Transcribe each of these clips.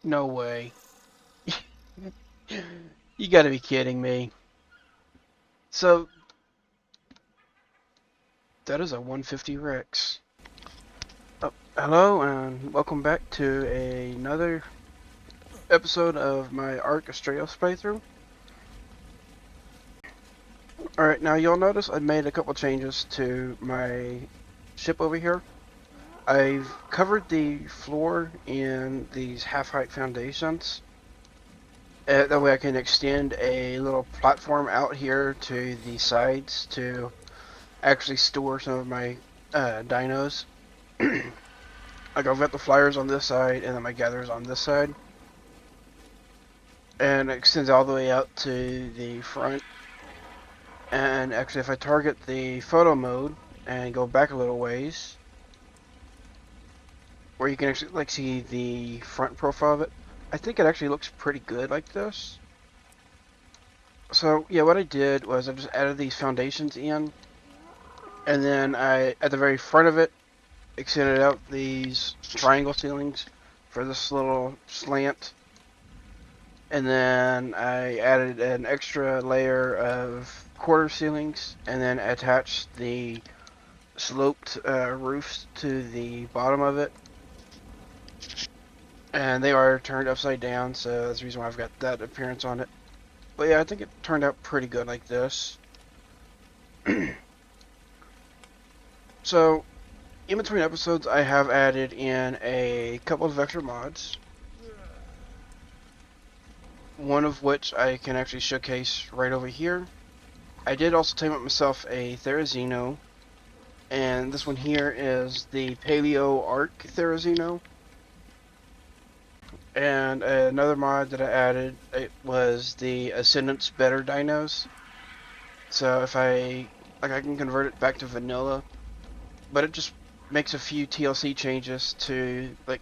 No way. You gotta be kidding me. So, that is a 150 Rex. Oh, hello, and welcome back to another episode of my Astrals playthrough. Alright, now you'll notice I made a couple changes to my ship over here. I've covered the floor in these half-height foundations. That way I can extend a little platform out here to the sides to actually store some of my dinos. Like I've got the flyers on this side and then my gatherers on this side. And it extends all the way out to the front. And actually if I target the photo mode and go back a little ways, where you can actually like see the front profile of it, I think it actually looks pretty good like this. So yeah, what I did was I just added these foundations in, and then I, at the very front of it, extended out these triangle ceilings for this little slant, and then I added an extra layer of quarter ceilings, and then attached the sloped roofs to the bottom of it. And they are turned upside down, so that's the reason why I've got that appearance on it. But yeah, I think it turned out pretty good like this. So, in between episodes, I have added in a couple of extra mods. One of which I can actually showcase right over here. I did also tame up myself a Therizino, and this one here is the Paleo Arc Therizino. And another mod that I added, it was the Ascendance Better Dinos. So if I can convert it back to vanilla, but it just makes a few TLC changes to like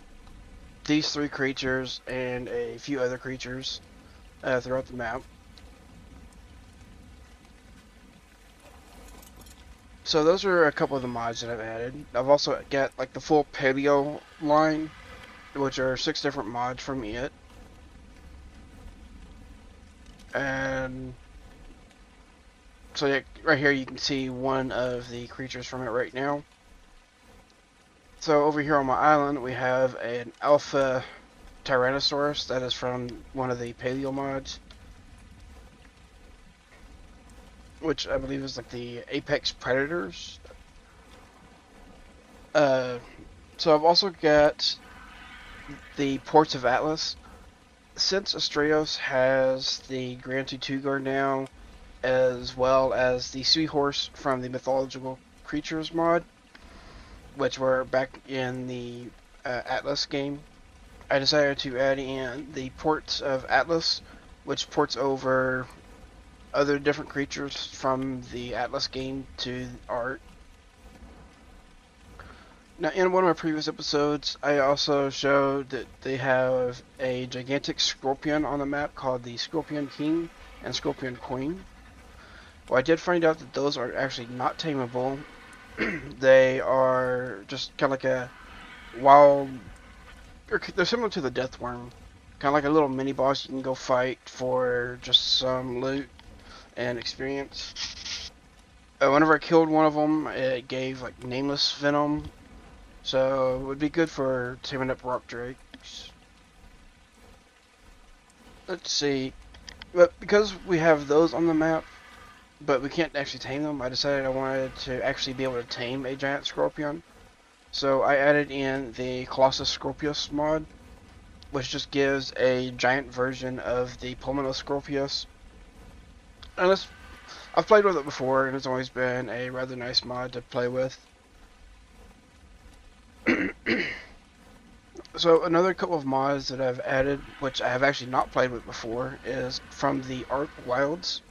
these three creatures and a few other creatures throughout the map. So those are a couple of the mods that I've added. I've also got like the full Paleo line, which are 6 different mods from it. And so yeah, right here you can see one of the creatures from it right now. So over here on my island we have an Alpha Tyrannosaurus that is from one of the Paleo mods, which I believe is like the Apex Predators. So I've also got the Ports of Atlas. Since Astraeos has the Grand Tutu Guard now, as well as the Seahorse from the Mythological Creatures mod, which were back in the Atlas game, I decided to add in the Ports of Atlas, which ports over other different creatures from the Atlas game to art. Now, in one of my previous episodes, I also showed that they have a gigantic scorpion on the map called the Scorpion King and Scorpion Queen. Well, I did find out that those are actually not tameable. They are just kind of like a wild... They're similar to the Death Worm. Kind of like a little mini boss you can go fight for just some loot and experience. Whenever I killed one of them, it gave like nameless venom. So it would be good for taming up rock drakes. Let's see. But because we have those on the map, but we can't actually tame them, I decided I wanted to actually be able to tame a giant scorpion. So I added in the Colossus Scorpius mod, which just gives a giant version of the Pulmonos Scorpius. And I've played with it before, and it's always been a rather nice mod to play with. So another couple of mods that I've added, which I have actually not played with before, is from the Ark Wilds.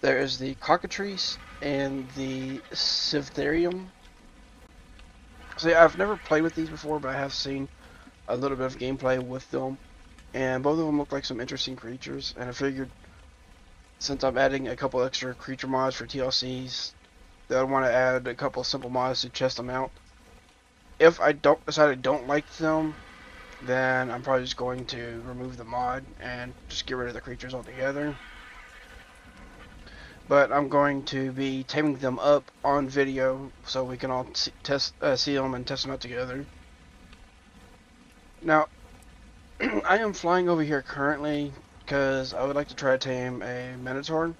There is the Cockatrice and the Cytherium. So yeah, I've never played with these before, but I have seen a little bit of gameplay with them, and both of them look like some interesting creatures, and I figured since I'm adding a couple extra creature mods for TLCs, that I want to add a couple simple mods to test them out. If I decide I don't like them, then I'm probably just going to remove the mod and just get rid of the creatures altogether. But I'm going to be taming them up on video so we can all see them and test them out together. Now, I am flying over here currently because I would like to try to tame a Minotaur.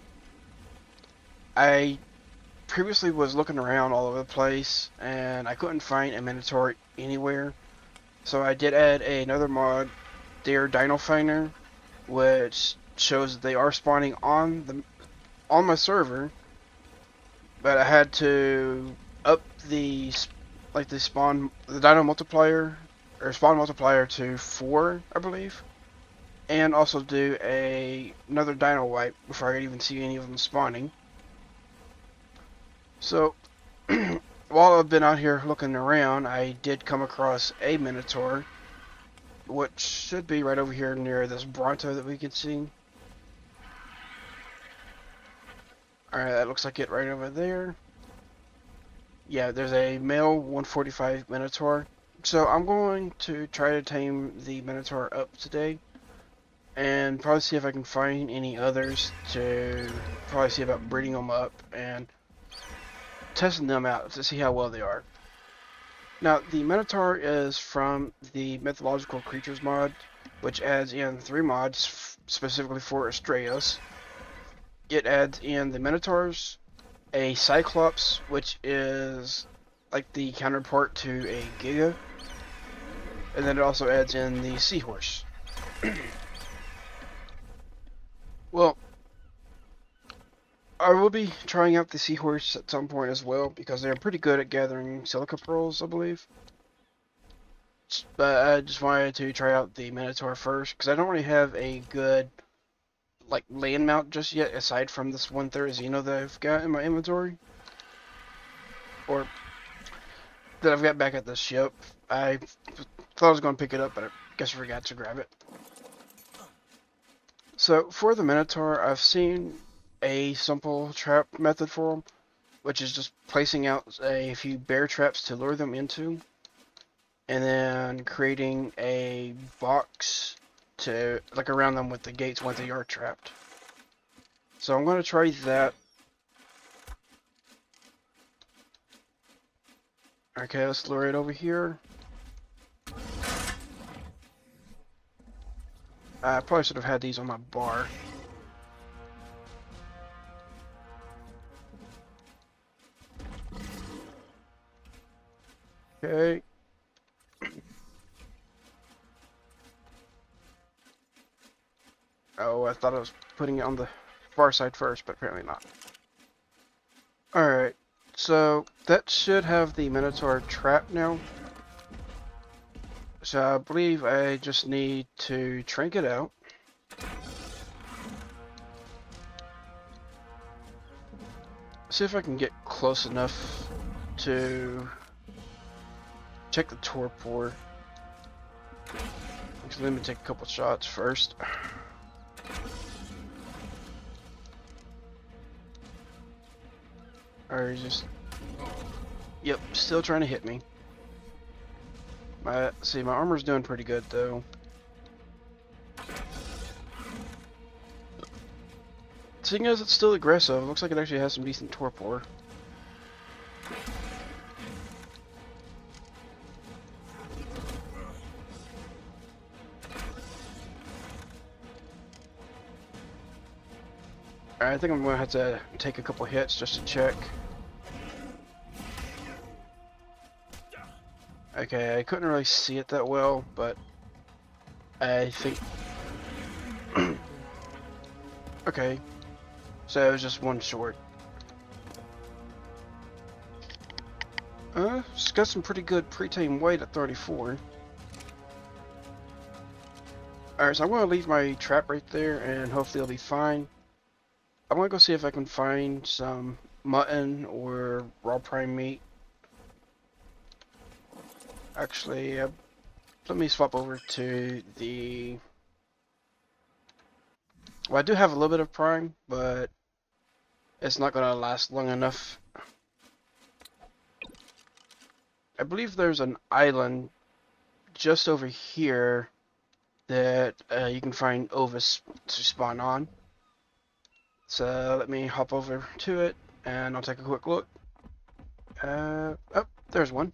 I previously was looking around all over the place and I couldn't find a Minotaur anywhere. So I did add another mod, their Dino Finder, which shows that they are spawning on my server, but I had to up the Dino multiplier or spawn multiplier to 4, I believe, and also do another Dino wipe before I could even see any of them spawning. So while I've been out here looking around, I did come across a Minotaur, which should be right over here near this Bronto that we can see. Alright, that looks like it right over there. Yeah, there's a male 145 Minotaur. So I'm going to try to tame the Minotaur up today. And probably see if I can find any others to probably see about breeding them up and testing them out to see how well they are. Now, the Minotaur is from the Mythological Creatures mod, which adds in 3 mods specifically for Astraeos. It adds in the Minotaurs, a Cyclops, which is like the counterpart to a Giga, and then it also adds in the Seahorse. Well, I will be trying out the Seahorse at some point as well, because they're pretty good at gathering silica pearls, I believe. But I just wanted to try out the Minotaur first, because I don't really have a good land mount just yet, aside from this one Therizino that I've got in my inventory. Or that I've got back at the ship. I thought I was going to pick it up, but I guess I forgot to grab it. So for the Minotaur, I've seen a simple trap method for them, which is just placing out a few bear traps to lure them into, and then creating a box to around them with the gates once they are trapped. So I'm going to try that. Okay, let's lure it over here. I probably should have had these on my bar. Okay. Oh, I thought I was putting it on the far side first, but apparently not. Alright, so that should have the Minotaur trapped now. So I believe I just need to trank it out. See if I can get close enough to check the torpor. Actually, let me take a couple shots first. Or just... Yep, still trying to hit me. My armor's doing pretty good, though. Seeing as it's still aggressive, it looks like it actually has some decent torpor. I think I'm going to have to take a couple hits just to check. Okay, I couldn't really see it that well, but I think... Okay, so it was just one short. It's got some pretty good pre-tame weight at 34. Alright, so I'm going to leave my trap right there, and hopefully it'll be fine. I'm going to go see if I can find some mutton or raw prime meat. Actually, let me swap over to the... Well, I do have a little bit of prime, but it's not going to last long enough. I believe there's an island just over here that you can find Ovis to spawn on. So let me hop over to it and I'll take a quick look. Oh, there's one.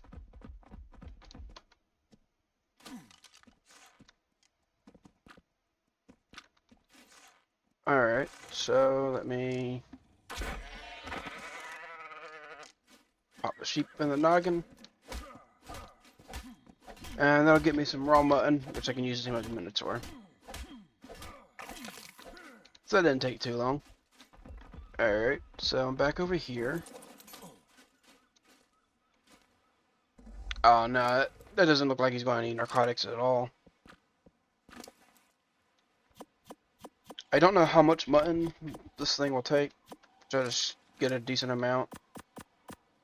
Alright, so let me pop the sheep in the noggin. And that'll get me some raw mutton, which I can use to make a Minotaur. So that didn't take too long. Alright, so I'm back over here. Oh no, that doesn't look like he's going to need narcotics at all. I don't know how much mutton this thing will take. Try to get a decent amount.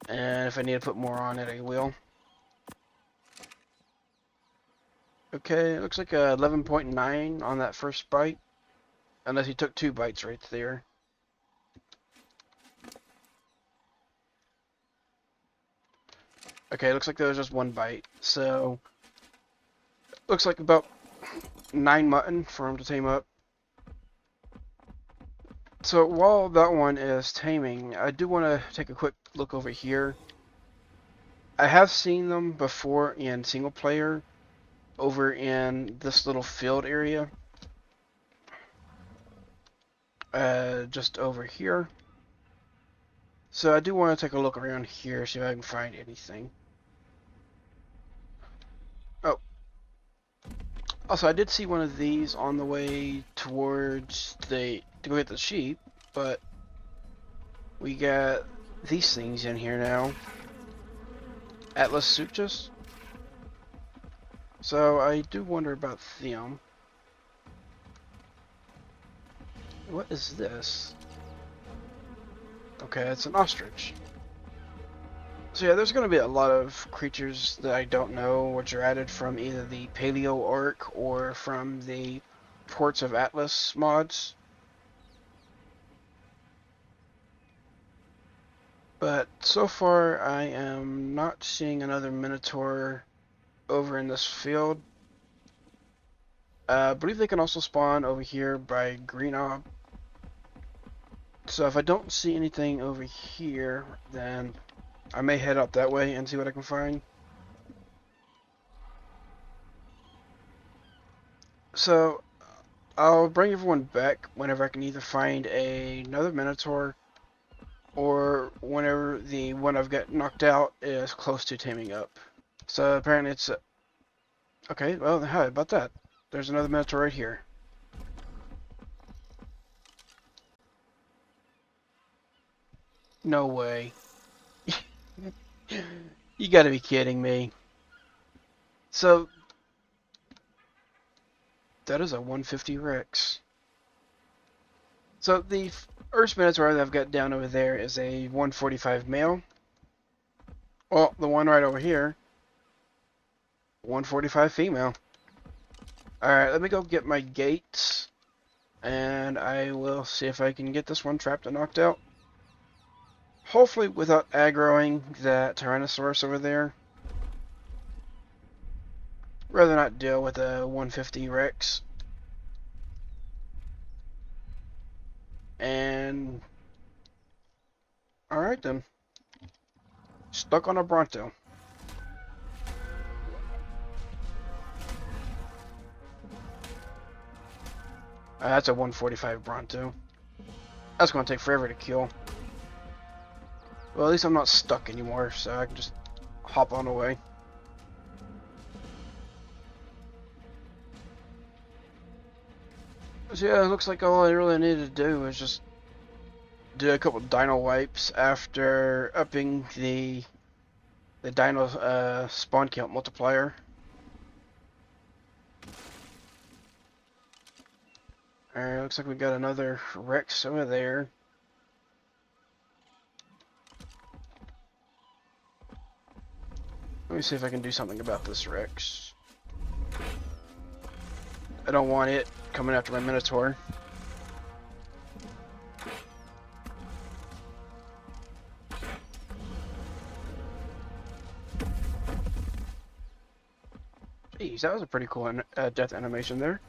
And if I need to put more on it, I will. Okay, it looks like a 11.9 on that first bite. Unless he took 2 bites right there. Okay, it looks like there was just 1 bite. So, looks like about 9 mutton for him to tame up. So while that one is taming, I do want to take a quick look over here. I have seen them before in single player over in this little field area. Just over here. So I do want to take a look around here, see if I can find anything. Oh. Also, I did see one of these on the way towards to go get the sheep, but we got these things in here now. Atlas Suchus. So I do wonder about them. What is this? Okay, it's an ostrich. So yeah, there's going to be a lot of creatures that I don't know, which are added from either the Paleo Ark or from the Ports of Atlas mods. But so far, I am not seeing another Minotaur over in this field. I believe they can also spawn over here by Green Ob. So if I don't see anything over here, then I may head up that way and see what I can find. So I'll bring everyone back whenever I can either find another Minotaur or whenever the one I've got knocked out is close to taming up. So apparently it's... okay, well, how about that? There's another Minotaur right here. No way. You gotta be kidding me. So, that is a 150 Rex. So, the first Minotaur that I've got down over there is a 145 male. Well, the one right over here, 145 female. Alright, let me go get my gates, and I will see if I can get this one trapped and knocked out. Hopefully without aggroing that Tyrannosaurus over there. Rather not deal with a 150 Rex. And... alright then. Stuck on a Bronto. That's a 145 Bronto. That's going to take forever to kill. Well, at least I'm not stuck anymore, so I can just hop on away. So yeah, it looks like all I really needed to do was just do a couple dino wipes after upping the dino spawn count multiplier. Alright, looks like we got another Rex over there. Let me see if I can do something about this Rex. I don't want it coming after my Minotaur. Jeez, that was a pretty cool death animation there.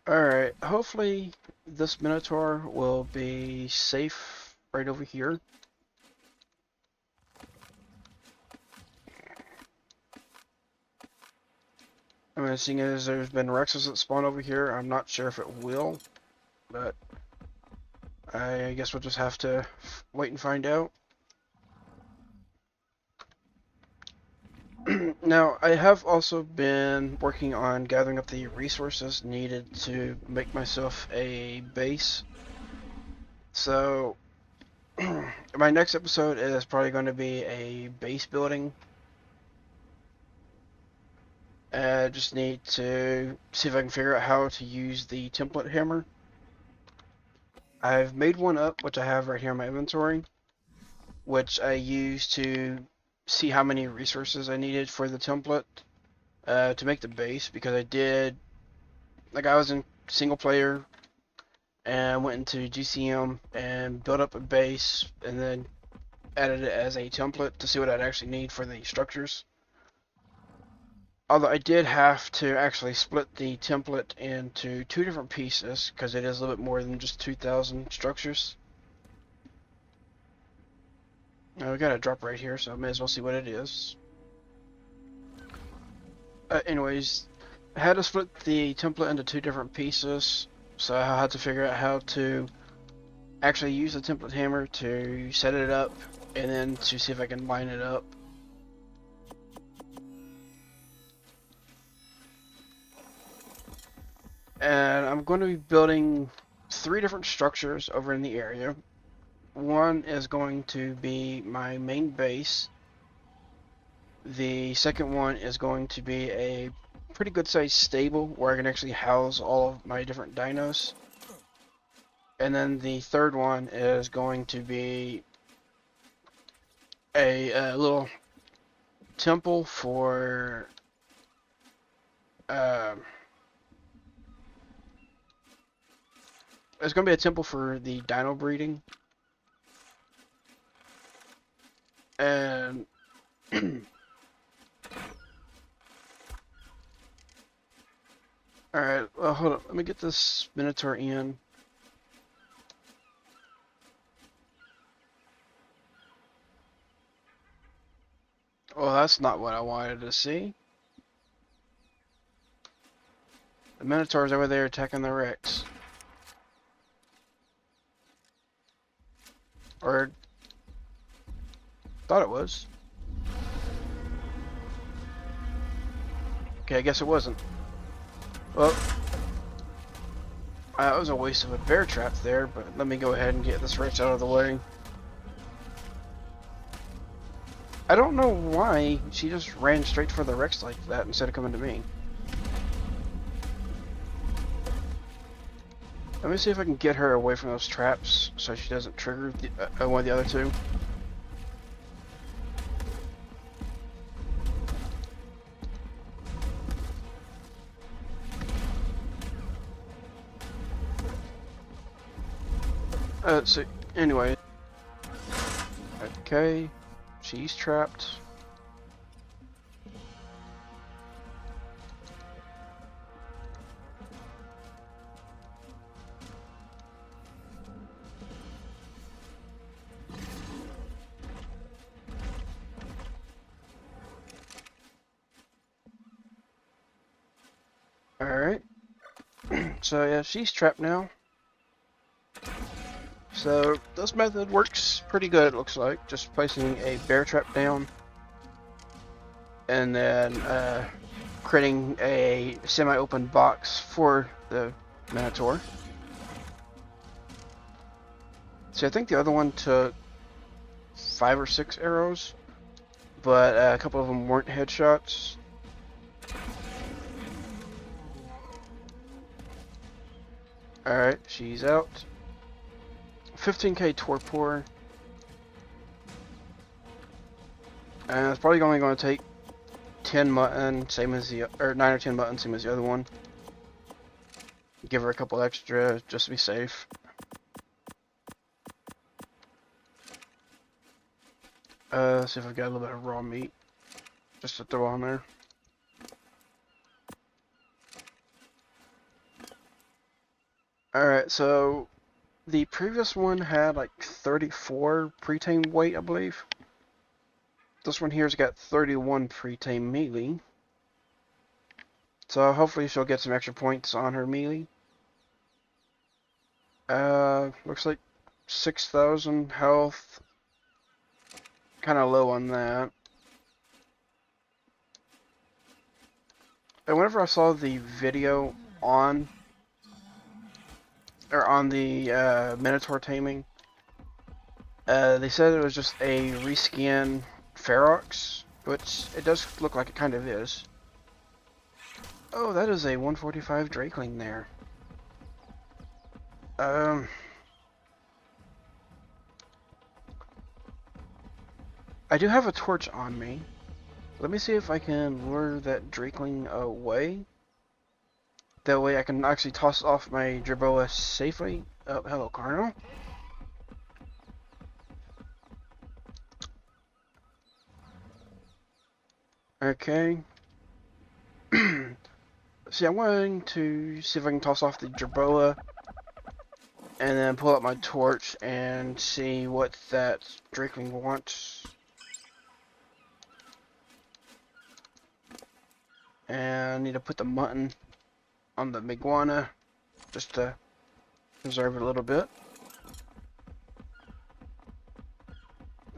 Alright, hopefully this Minotaur will be safe right over here. I mean, seeing as there's been Rexes that spawn over here, I'm not sure if it will, but I guess we'll just have to wait and find out. Now, I have also been working on gathering up the resources needed to make myself a base. So, my next episode is probably going to be a base building. I just need to see if I can figure out how to use the template hammer. I've made one up, which I have right here in my inventory, which I use to see how many resources I needed for the template to make the base, because I was in single player and went into GCM and built up a base and then added it as a template to see what I'd actually need for the structures. Although I did have to actually split the template into 2 different pieces, because it is a little bit more than just 2,000 structures. Now we got a drop right here, so I may as well see what it is. Anyways, I had to split the template into 2 different pieces, so I had to figure out how to actually use the template hammer to set it up, and then to see if I can line it up. And I'm going to be building 3 different structures over in the area. One is going to be my main base. The second one is going to be a pretty good sized stable where I can actually house all of my different dinos. And then the third one is going to be a little temple for it's going to be a temple for the dino breeding. And alright, well, hold on. Let me get this Minotaur in. Well, that's not what I wanted to see. The Minotaur's over there attacking the Rex. Or thought it was. Okay, I guess it wasn't. Well, that was a waste of a bear trap there, but let me go ahead and get this Rex out of the way. I don't know why she just ran straight for the Rex like that instead of coming to me. Let me see if I can get her away from those traps so she doesn't trigger one of the other 2. So anyway. Okay. She's trapped. Alright. So yeah, she's trapped now. So this method works pretty good, it looks like. Just placing a bear trap down and then creating a semi-open box for the Minotaur. See, I think the other one took 5 or 6 arrows, but a couple of them weren't headshots. Alright, she's out. 15k torpor. And it's probably only going to take 10 mutton, same as the, or 9 or 10 mutton, same as the other one. Give her a couple extra just to be safe. See if I've got a little bit of raw meat just to throw on there. Alright, so the previous one had like 34 pre-tame weight, I believe. This one here's got 31 pre-tame melee. So hopefully she'll get some extra points on her melee. Looks like 6,000 health. Kind of low on that. And whenever I saw the video on the Minotaur taming, they said it was just a reskin Ferox, which it does look like it kind of is. Oh, that is a 145 Drakeling there. I do have a torch on me. Let me see if I can lure that Drakeling away. That way I can actually toss off my Jerboa safely. Oh, hello, Carno. Okay. See, I'm going to see if I can toss off the Jerboa and then pull out my torch and see what that Drakeling wants. And I need to put the mutton on the Miguana just to preserve it a little bit.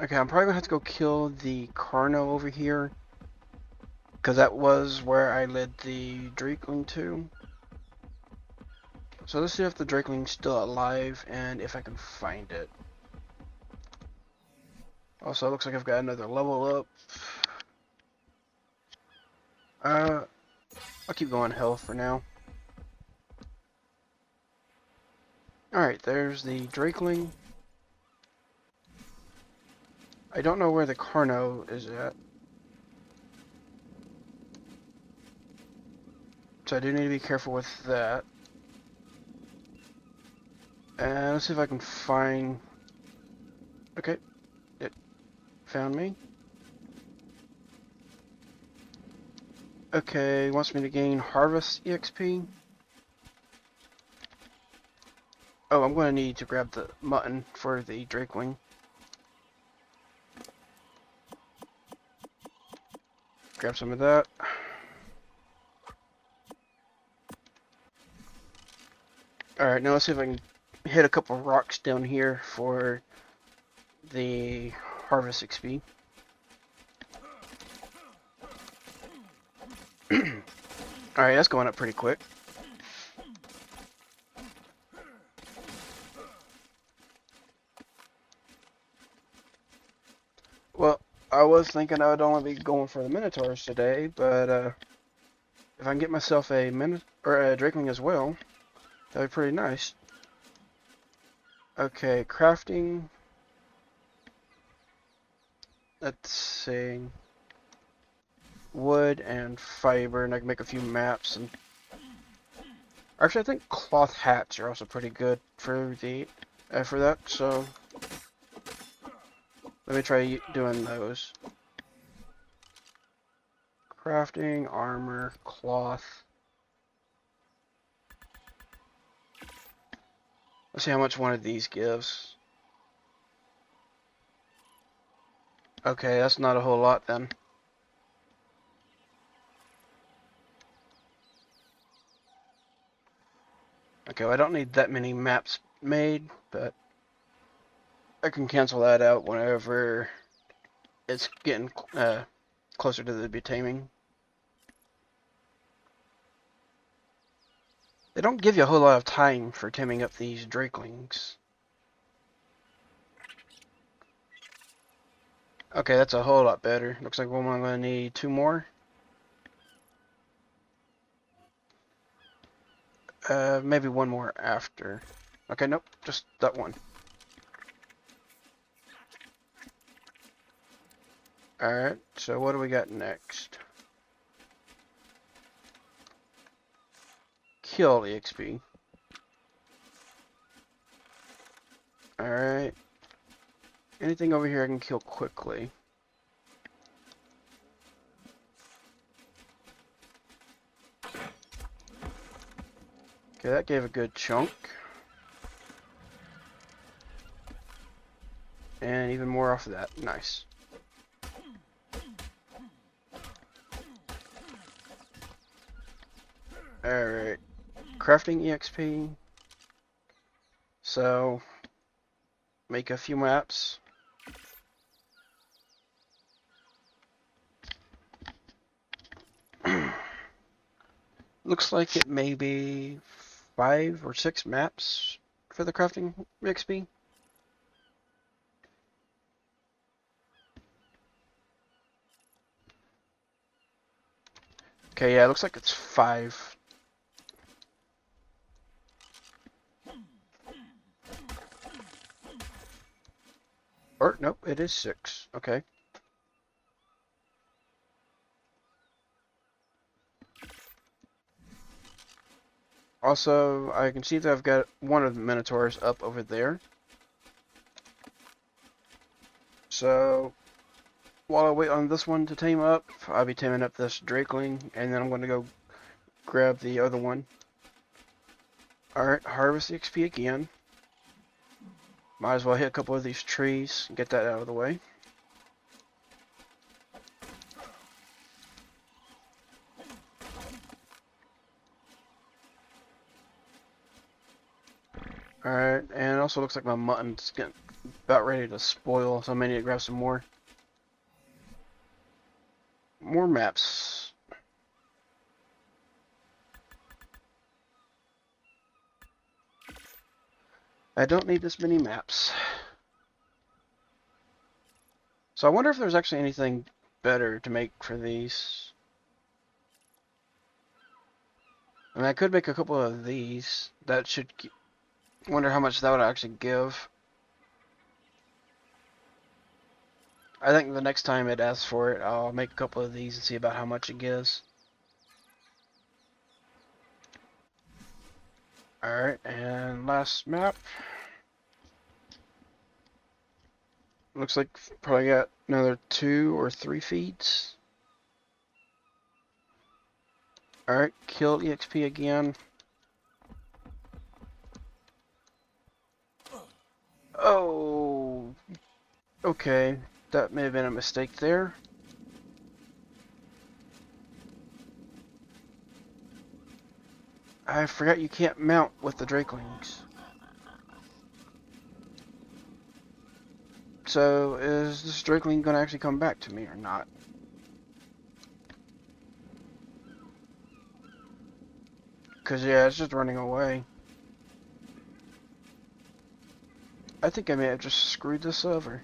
Okay, I'm probably gonna have to go kill the Carno over here, because that was where I led the Drakeling to. So let's see if the Drakeling's still alive and if I can find it. Also, it looks like I've got another level up. I'll keep going health for now. Alright, there's the Drakeling. I don't know where the Carno is at. So I do need to be careful with that. And let's see if I can find... Okay, it found me. Okay, wants me to gain Harvest EXP. Oh, I'm going to need to grab the mutton for the Drakeling. Grab some of that. Alright, now let's see if I can hit a couple rocks down here for the Harvest XP. Alright, that's going up pretty quick. Well, I was thinking I would only be going for the Minotaurs today, but if I can get myself a Drakeling as well, that'd be pretty nice. Okay, crafting. Let's see. Wood and fiber, and I can make a few maps. And actually, I think cloth hats are also pretty good for the for that. So let me try doing those. Crafting, armor, cloth. Let's see how much one of these gives. Okay, that's not a whole lot then. Okay, well, I don't need that many maps made, but I can cancel that out whenever it's getting closer to the taming. They don't give you a whole lot of time for taming up these Drakelings. Okay, that's a whole lot better. Looks like I'm going to need 2 more. Maybe 1 more after. Okay, nope, just that one. Alright, so what do we got next? Kill EXP. Alright. Anything over here I can kill quickly. Okay, that gave a good chunk. And even more off of that. Nice. Alright. Crafting EXP. So, make a few maps. Looks like it may be 5 or 6 maps for the crafting EXP. Okay, yeah, it looks like it's 5. Or, nope, it is 6. Okay. Also, I can see that I've got one of the Minotaurs up over there. So, while I wait on this one to tame up, I'll be taming up this Drakeling, and then I'm going to go grab the other one. Alright, harvest the XP again. Might as well hit a couple of these trees and get that out of the way. Alright, and it also looks like my mutton's getting about ready to spoil, so I may need to grab some more. More maps. I don't need this many maps. So I wonder if there's actually anything better to make for these. I mean, I could make a couple of these. That should... Wonder how much that would actually give. I think the next time it asks for it, I'll make a couple of these and see about how much it gives. Alright, and last map. Looks like probably got another 2 or 3 feeds. Alright, kill EXP again. Oh, okay. That may have been a mistake there. I forgot you can't mount with the Drakelings. So, is this Drakeling going to actually come back to me or not? Because, yeah, it's just running away. I think I may have just screwed this over.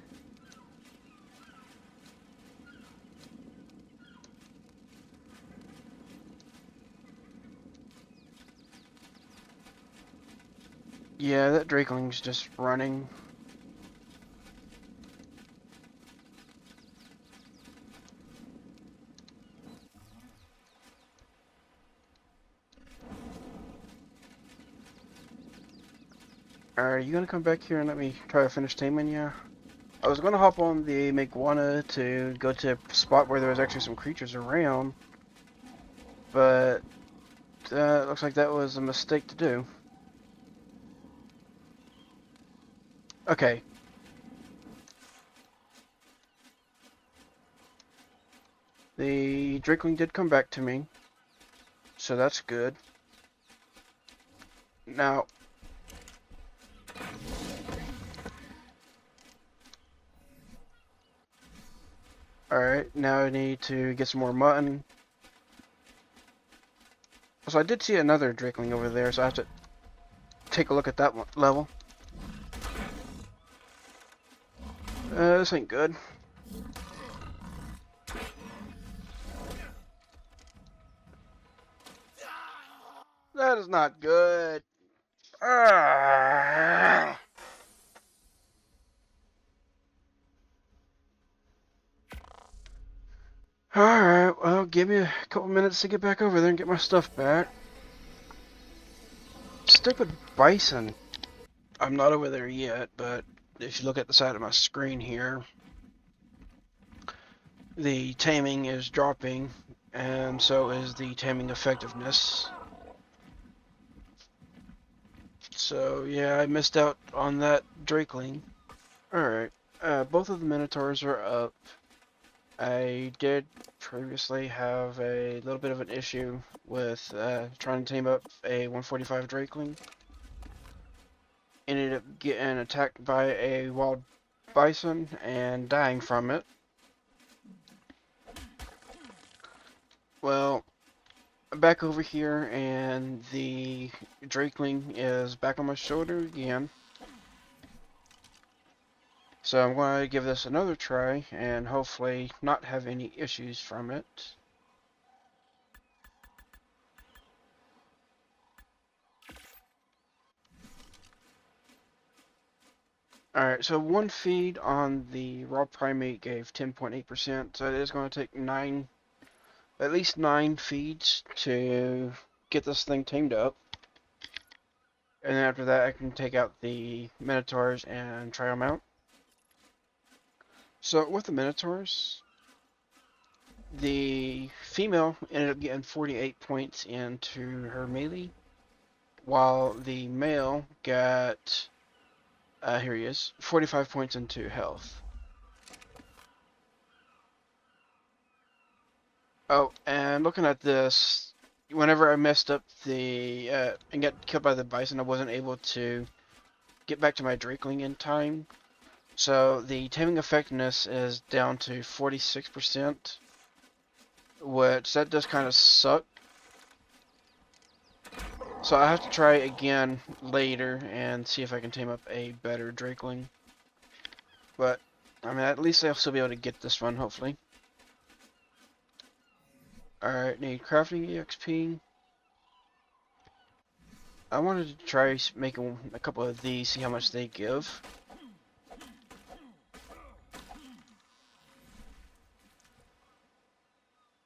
Yeah, that Drakeling's just running. Are you gonna come back here and let me try to finish taming you? I was gonna hop on the Maguana to go to a spot where there was actually some creatures around, but it looks like that was a mistake to do. Okay. The Drakeling did come back to me, so that's good. Now, alright, now I need to get some more mutton. So I did see another Drakeling over there, so I have to take a look at that one level. This ain't good. That is not good. Ah. Alright, well, give me a couple minutes to get back over there and get my stuff back. Stupid bison. I'm not over there yet, but if you look at the side of my screen here, the taming is dropping, and so is the taming effectiveness. So yeah, I missed out on that Drakeling. Alright, both of the Minotaurs are up. I did previously have a little bit of an issue with trying to tame up a 145 Drakeling. Ended up getting attacked by a wild bison and dying from it. Well, I'm back over here and the Drakeling is back on my shoulder again. So I'm going to give this another try and hopefully not have any issues from it. Alright, so one feed on the raw primate gave 10.8%, so it is going to take at least 9 feeds to get this thing tamed up. And then after that I can take out the Minotaurs and try them out. So with the Minotaurs, the female ended up getting 48 points into her melee, while the male got, here he is, 45 points into health. Oh, and looking at this, whenever I messed up the, and got killed by the bison, I wasn't able to get back to my Drakeling in time. So the taming effectiveness is down to 46%, which that does kind of suck. So I have to try again later and see if I can tame up a better Drakeling. But, I mean, at least I'll still be able to get this one, hopefully. Alright, need crafting EXP. I wanted to try making a couple of these, see how much they give.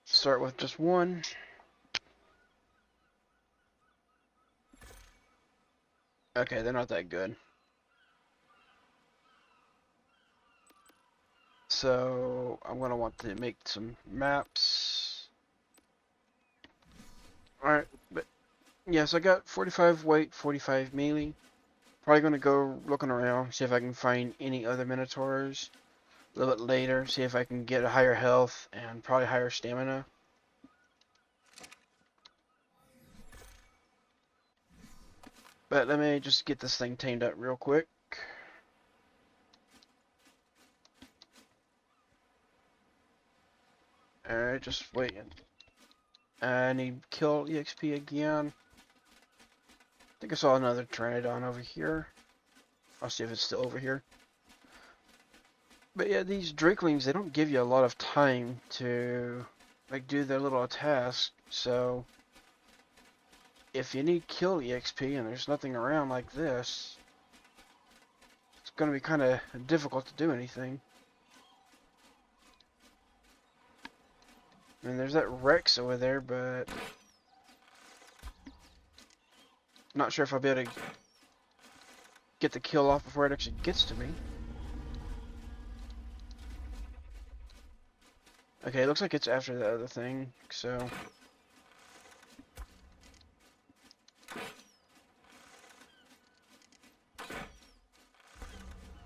Start with just one. Okay, they're not that good. So I'm gonna want to make some maps. Alright, but yes, I got 45 weight, 45 melee. Probably gonna go looking around, see if I can find any other Minotaurs a little bit later, see if I can get a higher health and probably higher stamina. But let me just get this thing tamed up real quick. Alright, just waiting. I need kill EXP again. I think I saw another Pteranodon over here. I'll see if it's still over here. But yeah, these Drakelings, they don't give you a lot of time to like do their little tasks. So if you need kill EXP and there's nothing around like this, it's going to be kind of difficult to do anything. I mean, there's that Rex over there, but not sure if I'll be able to get the kill off before it actually gets to me. Okay, it looks like it's after the other thing, so...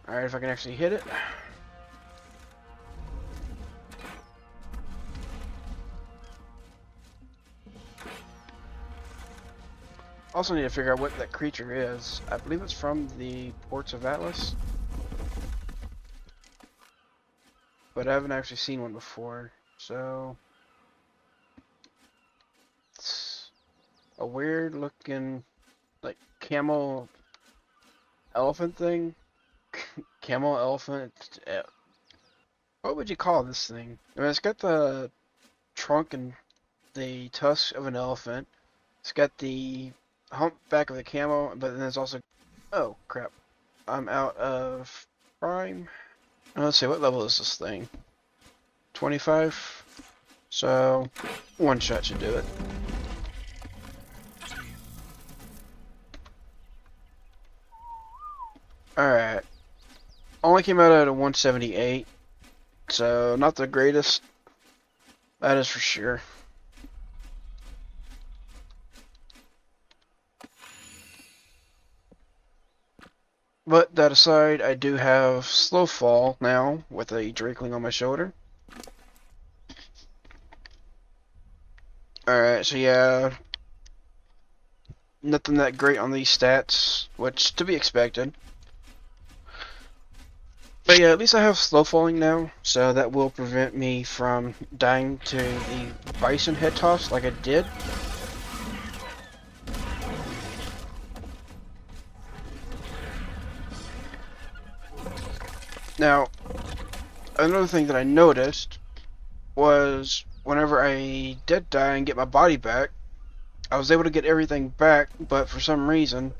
Alright, if I can actually hit it. Also need to figure out what that creature is. I believe it's from the Ports of Atlas. But I haven't actually seen one before, so... It's a weird looking, like, camel elephant thing. Camel elephant. What would you call this thing? I mean, it's got the trunk and the tusk of an elephant. It's got the humpback of the camel, but then there's also... Oh, crap. I'm out of prime. Let's see, what level is this thing? 25? So, one shot should do it. Alright. Only came out at a 178, so not the greatest. That is for sure. But that aside, I do have slow fall now with a Drakeling on my shoulder. Alright, so yeah, nothing that great on these stats, which to be expected. But yeah, at least I have slow falling now, so that will prevent me from dying to the bison head toss like I did. Now, another thing that I noticed was whenever I did die and get my body back, I was able to get everything back, but for some reason,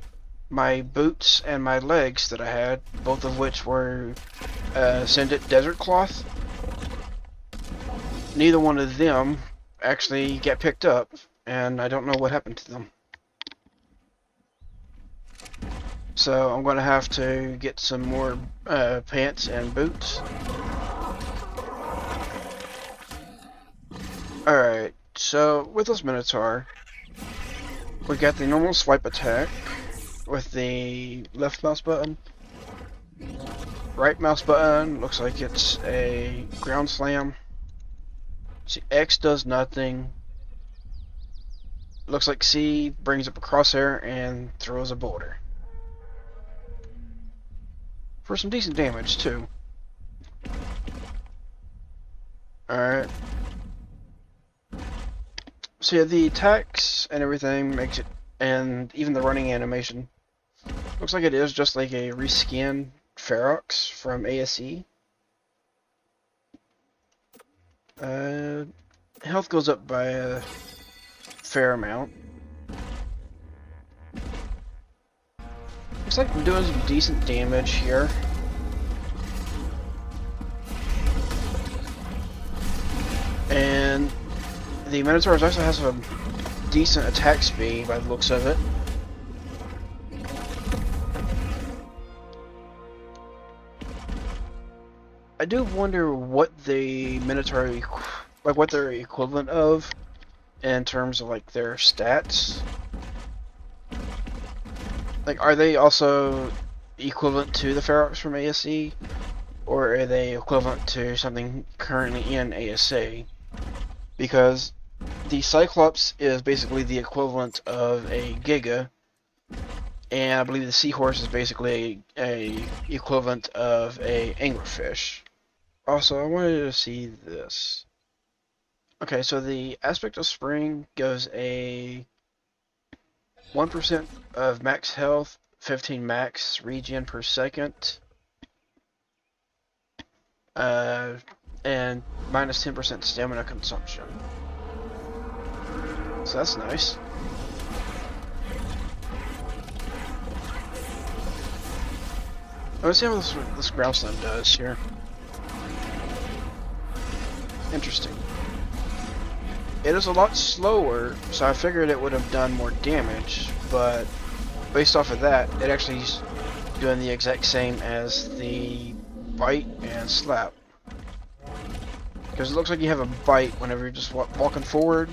my boots and my legs that I had, both of which were Ascended Desert Cloth, neither one of them actually get picked up, and I don't know what happened to them. So I'm going to have to get some more pants and boots. Alright, so with this Minotaur, we got the normal swipe attack with the left mouse button. Right mouse button looks like it's a ground slam. See, X does nothing. Looks like C brings up a crosshair and throws a boulder. For some decent damage too. Alright. So yeah, the attacks and everything makes it, and even the running animation, looks like it is just like a reskin Ferox from ASE. Health goes up by a fair amount. Looks like I'm doing some decent damage here. And the Minotaur also has a decent attack speed by the looks of it. I do wonder what the Minotaur, like what they're equivalent of in terms of like their stats. Like, are they also equivalent to the Ferox from ASE, or are they equivalent to something currently in ASA? Because the Cyclops is basically the equivalent of a Giga, and I believe the Seahorse is basically a equivalent of a Anglerfish. Also, I wanted to see this. Okay, so the Aspect of Spring gives a 1% of max health, 15 max regen per second, and minus 10% stamina consumption. So that's nice. Let's see how this ground slam does here. Interesting. It is a lot slower, so I figured it would have done more damage, but based off of that, it actually is doing the exact same as the bite and slap. Because it looks like you have a bite whenever you're just walking forward,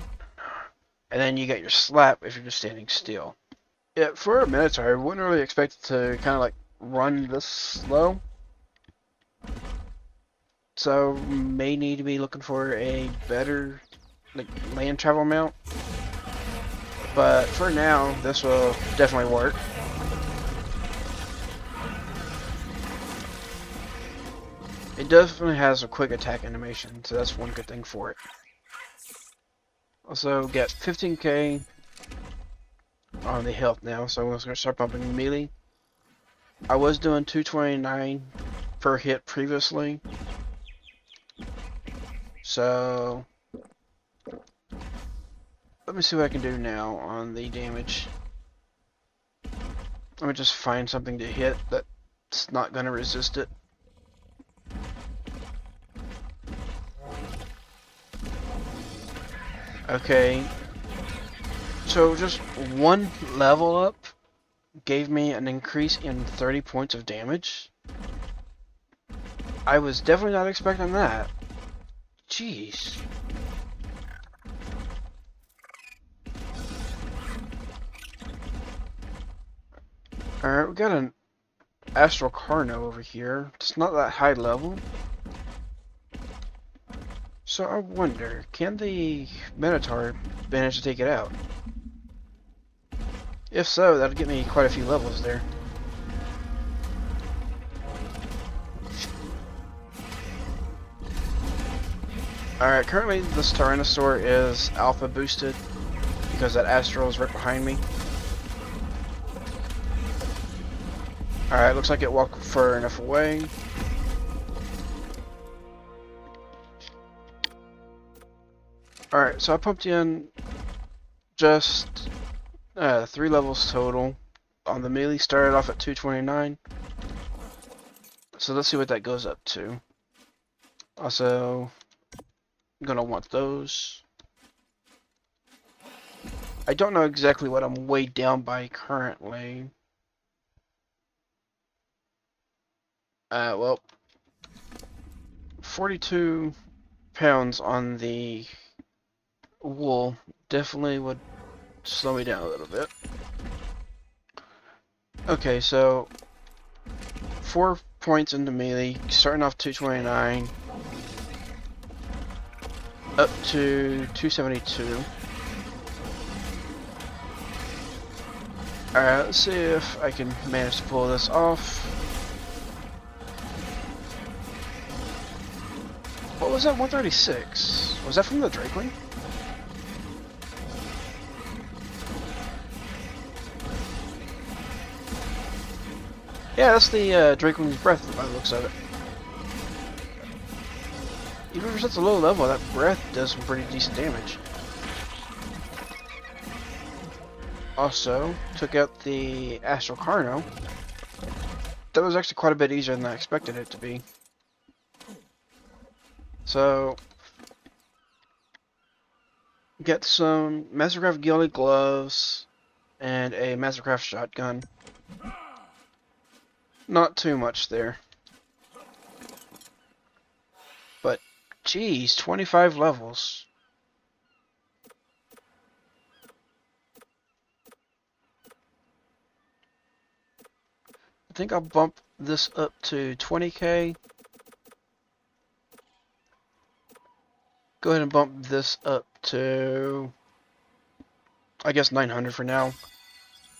and then you get your slap if you're just standing still. Yeah, for a Minotaur, I wouldn't really expect it to kind of like run this slow. So may need to be looking for a better like land travel mount. But for now, this will definitely work. It definitely has a quick attack animation, so that's one good thing for it. Also get 15k on the health now, so I'm going to start pumping melee. I was doing 229 per hit previously. So let me see what I can do now on the damage. Let me just find something to hit that's not going to resist it. Okay, so just one level up gave me an increase in 30 points of damage. I was definitely not expecting that. Jeez. Alright, we got an Astral Carno over here. It's not that high level. So I wonder, can the Minotaur manage to take it out? If so, that'd get me quite a few levels there. Alright, currently this Tyrannosaur is alpha boosted because that Astral is right behind me. Alright, looks like it walked far enough away. Alright, so I pumped in just 3 levels total. On the melee, started off at 229. So let's see what that goes up to. Also, I'm gonna want those. I don't know exactly what I'm weighed down by currently. Well, 42 pounds on the wool definitely would slow me down a little bit. Okay, so 4 points into melee, starting off 229 up to 272. Alright, let's see if I can manage to pull this off. What was that 136? Was that from the Draconian? Yeah, that's the Draconian's breath by the looks of it. Even for such a low level, that breath does some pretty decent damage. Also, took out the Astral Carno. That was actually quite a bit easier than I expected it to be. So, get some Mastercraft Gilded Gloves and a Mastercraft Shotgun. Not too much there. But, geez, 25 levels. I think I'll bump this up to 20k. Go ahead and bump this up to, I guess, 900 for now.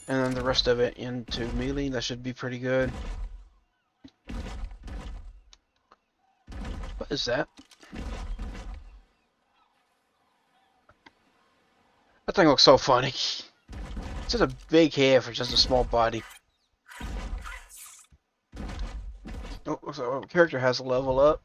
And then the rest of it into melee. That should be pretty good. What is that? That thing looks so funny. It's just a big head for just a small body. Oh, looks like our character has a level up.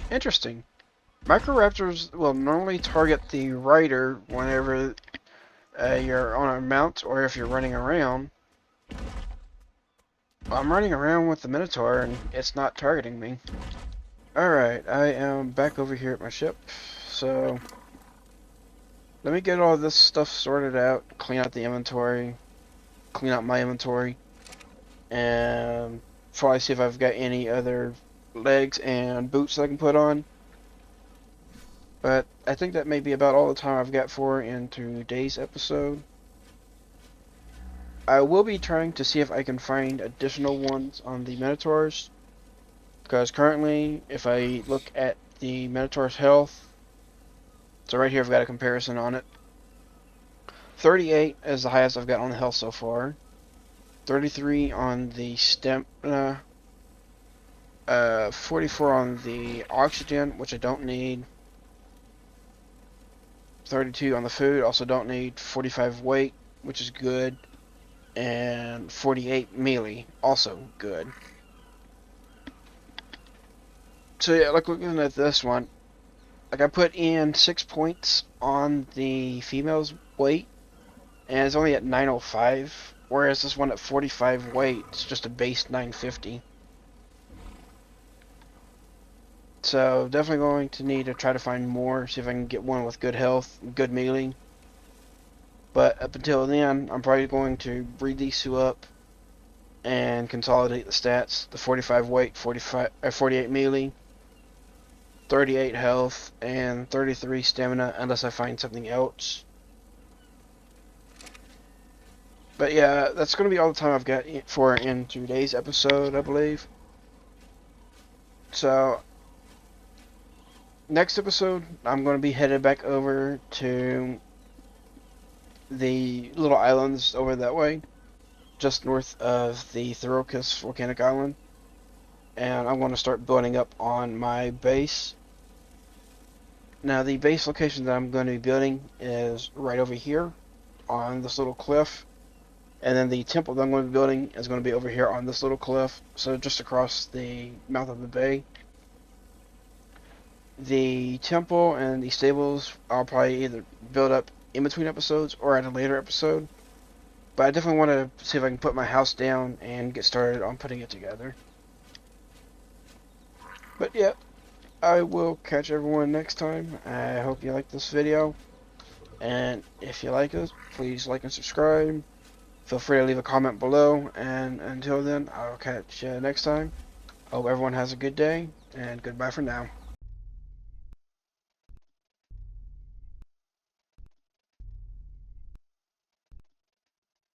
Interesting. Microraptors will normally target the rider whenever you're on a mount or if you're running around. I'm running around with the Minotaur and it's not targeting me. Alright, I am back over here at my ship. So, let me get all this stuff sorted out, clean out the inventory, clean out my inventory, and probably see if I've got any other legs and boots I can put on. But I think that may be about all the time I've got for in today's episode. I will be trying to see if I can find additional ones on the Minotaurs, because currently if I look at the Minotaur's health, so right here I've got a comparison on it. 38 is the highest I've got on the health so far. 33 on the stamina. 44 on the oxygen, which I don't need. 32 on the food, also don't need. 45 weight, which is good. And 48 melee, also good. So yeah, like looking at this one, like I put in 6 points on the female's weight, and it's only at 905, whereas this one at 45 weight, it's just a base 950. So definitely going to need to try to find more, see if I can get one with good health, good melee. But up until then, I'm probably going to breed these two up and consolidate the stats. The 45 weight, 48 melee. 38 health and 33 stamina unless I find something else. But yeah, that's going to be all the time I've got for in today's episode, I believe. So, next episode, I'm going to be headed back over to the little islands over that way, just north of the Thorocus volcanic island. And I'm going to start building up on my base. Now, the base location that I'm going to be building is right over here on this little cliff. And then the temple that I'm going to be building is going to be over here on this little cliff, so just across the mouth of the bay. The temple and the stables I'll probably either build up in between episodes or at a later episode. But I definitely want to see if I can put my house down and get started on putting it together. But yeah, I will catch everyone next time. I hope you like this video. And if you like it, please like and subscribe. Feel free to leave a comment below, and until then, I'll catch you next time. Hope everyone has a good day, and goodbye for now.